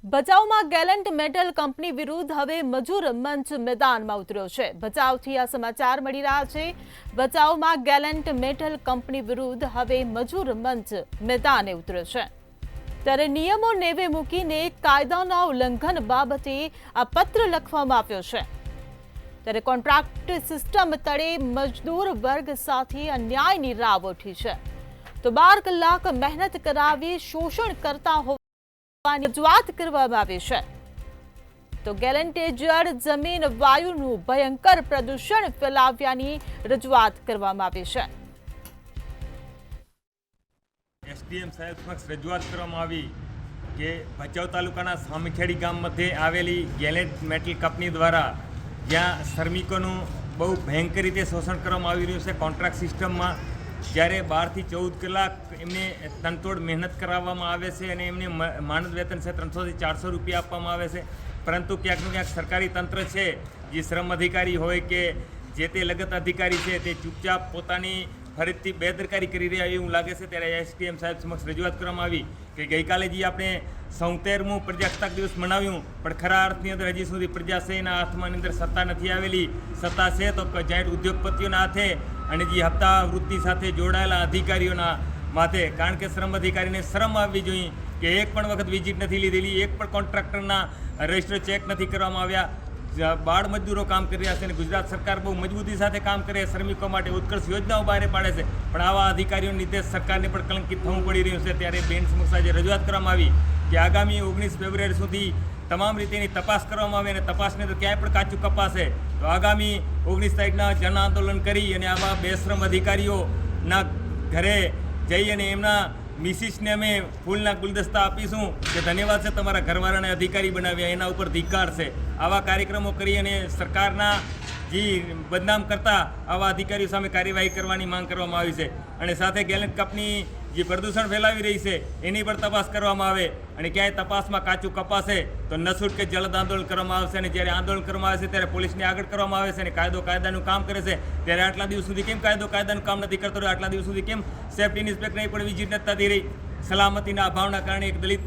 ભચાઉમાં ગેલેન્ટ metal company વિરુદ્ધ હવે મજૂર મંચ મેદાનમાં ઉતર્યો છે। ભચાઉથી આ સમાચાર મળી રહ્યા છે। ભચાઉમાં ગેલેન્ટ મેટલ કંપની વિરુદ્ધ હવે મજૂર મંચ મેદાને ઉતર્યો છે। ત્યારે નિયમો નેવે મૂકીને કાયદાના ઉલ્લંઘન બાબતે આ પત્ર લખવામાં આવ્યો છે। ત્યારે કોન્ટ્રાક્ટ સિસ્ટમ તળે મજદૂર વર્ગ સાથે અન્યાયની રાવ ઉઠી છે। તો 12 કલાક મહેનત કરાવી શોષણ કરતા રજૂઆત કરવામાં આવી છે। તો ગેલેન્ટે જળ જમીન વાયુનું ભયંકર પ્રદૂષણ ફેલાવ્યાની રજૂઆત કરવામાં આવી છે। એસડીએમ સાહેબ સમક્ષ રજૂઆત કરવામાં આવી કે ભચાઉ તાલુકાના સામીખેડી ગામ મધ્યે આવેલી ગેલેન્ટ મેટલ કંપની દ્વારા જ્યાં શ્રમિકોનું બહુ ભયંકર રીતે શોષણ કરવામાં આવી રહ્યું છે કોન્ટ્રાક્ટ સિસ્ટમમાં, જ્યારે 12 થી 14 કલાક એમને તનતોડ મહેનત કરાવવામાં આવે છે અને એમને માનદ વેતન છે 300 થી 400 રૂપિયા આપવામાં આવે છે। પરંતુ ક્યાંકનું ક્યાંક સરકારી તંત્ર છે, જે શ્રમ અધિકારી હોય કે જે તે લગત અધિકારી છે, તે ચૂપચાપ પોતાની ફરીથી બેદરકારી કરી રહ્યા એવું લાગે છે। ત્યારે એસડીએમ સાહેબ સમક્ષ રજૂઆત કરવામાં આવી કે ગઈકાલે જે આપણે 77મું પ્રજાસત્તાક દિવસ મનાવ્યું, પણ ખરા અર્થની અંદર હજી સુધી પ્રજા છે એના હાથમાં અંદર સત્તા નથી આવેલી। સત્તા છે તો જાહેર ઉદ્યોગપતિઓના હાથે અને જે હપ્તા વૃત્તિ સાથે જોડાયેલા અધિકારીઓના માથે, કારણ કે શ્રમ અધિકારીને શરમ આવવી જોઈએ કે એક પણ વખત વિઝિટ નથી લીધેલી, એક પણ કોન્ટ્રાક્ટરના રજિસ્ટર ચેક નથી કરવામાં આવ્યા। બાળ મજદૂરો કામ કરી રહ્યા છે અને ગુજરાત સરકાર બહુ મજબૂતી સાથે કામ કરે, શ્રમિકો માટે ઉત્કર્ષ યોજનાઓ બહાર પાડે છે, પણ આવા અધિકારીઓના લીધે સરકારને પણ કલંકિત થવું પડી રહ્યું છે। ત્યારે બેન સમક્ષ આજે રજૂઆત કરવામાં આવી કે આગામી 19 ફેબ્રુઆરી સુધી તમામ રીતેની તપાસ કરવામાં આવે અને તપાસને તો ક્યાંય પણ કાચું કપાશે તો આગામી 19 તારીખના જન આંદોલન કરી અને આવા બેશ્રમ અધિકારીઓના ઘરે જઈ અને એમના મિસિસને અમે ફૂલના ગુલદસ્તા આપીશું કે ધન્યવાદ છે તમારા ઘરવાળાને અધિકારી બનાવ્યા, એના ઉપર ધિક્કાર છે। આવા કાર્યક્રમો કરી અને સરકારના જે બદનામ કરતા આવા અધિકારીઓ સામે કાર્યવાહી કરવાની માંગ કરવામાં આવી છે। અને સાથે ગેલેન્ટ કંપની જે પ્રદૂષણ ફેલાવી રહી છે એની પણ તપાસ કરવામાં આવે અને ક્યાંય તપાસમાં કાચું કપાશે તો નસૂટ કે જલદ આંદોલન કરવામાં આવશે। અને જ્યારે આંદોલન કરવામાં આવે છે ત્યારે પોલીસને આગળ કરવામાં આવે છે અને કાયદો કાયદાનું કામ કરે છે। ત્યારે આટલા દિવસ સુધી કેમ કાયદો કાયદાનું કામ નથી કરતો? આટલા દિવસ સુધી કેમ સેફ્ટી ઇન્સ્પેક્ટરની પણ વિઝિટ નથી થતી રહી? સલામતીના અભાવના કારણે એક દલિત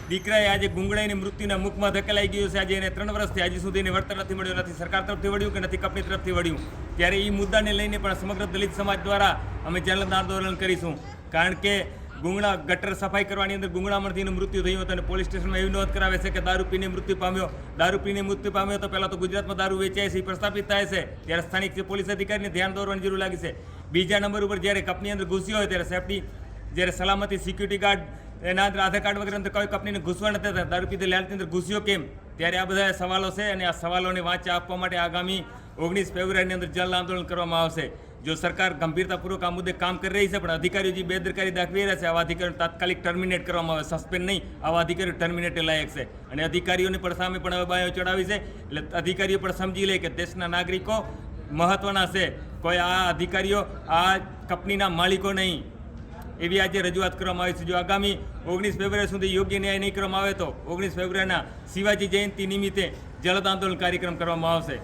દીકરાએ આજે ગુંગળાઈની મૃત્યુના મુખમાં ધકેલાઈ ગયો છે। આજે એને 3 વર્ષથી હજી સુધી એને વળતર નથી મળ્યું, નથી સરકાર તરફથી વળ્યું કે નથી કંપની તરફથી વળ્યું। ત્યારે એ મુદ્દાને લઈને પણ સમગ્ર દલિત સમાજ દ્વારા અમે જલદ આંદોલન કરીશું, કારણ કે ગુંગળા ગટર સફાઈ કરવાની અંદર ગુંગળામાંથી એનું મૃત્યુ થયું હતું અને પોલીસ સ્ટેશનમાં એવી નોંધ કરાવે છે કે દારૂ પીને મૃત્યુ પામ્યો। દારૂ પીને મૃત્યુ પામ્યો તો પહેલાં તો ગુજરાતમાં દારૂ વેચાય છે, એ પ્રસ્થાપિત થાય છે, ત્યારે સ્થાનિક જે પોલીસ અધિકારીને ધ્યાન દોરવાની જરૂર લાગી છે। બીજા નંબર ઉપર જ્યારે કંપની અંદર ઘૂસ્યો હોય ત્યારે સેફ્ટી, જ્યારે સલામતી સિક્યુરિટી ગાર્ડ એના અંદર આધાર કાર્ડ વગેરે અંદર કોઈ કંપનીને ઘૂસવા નથી થતા, દારૂ પીતે લાલની અંદર ઘૂસ્યો કેમ? ત્યારે આ બધા સવાલો છે અને આ સવાલોને વાંચા આપવા માટે આગામી 19 ફેબ્રુઆરીની અંદર જલ આંદોલન કરવામાં આવશે। જો સરકાર ગંભીરતાપૂર્વક આ મુદ્દે કામ કરી રહી છે પણ અધિકારીઓ જે બેદરકારી દાખવી રહ્યા છે, આવા અધિકારીઓ તાત્કાલિક ટર્મિનેટ કરવામાં આવે, સસ્પેન્ડ નહીં, આવા અધિકારીઓ ટર્મિનેટ લાયક છે। અને અધિકારીઓની પણ સામે પણ હવે બાયો ચડાવી છે, એટલે અધિકારીઓ પણ સમજી લે કે દેશના નાગરિકો મહત્વના છે, કોઈ આ અધિકારીઓ આ કંપનીના માલિકો નહીં, એવી આજે રજૂઆત કરવામાં આવી છે। જો આગામી 19 ફેબ્રુઆરી સુધી યોગ્ય ન્યાય નહીં કરવામાં આવે તો 19 ફેબ્રુઆરીના શિવાજી જયંતિ નિમિત્તે જલદ આંદોલન કાર્યક્રમ કરવામાં આવશે।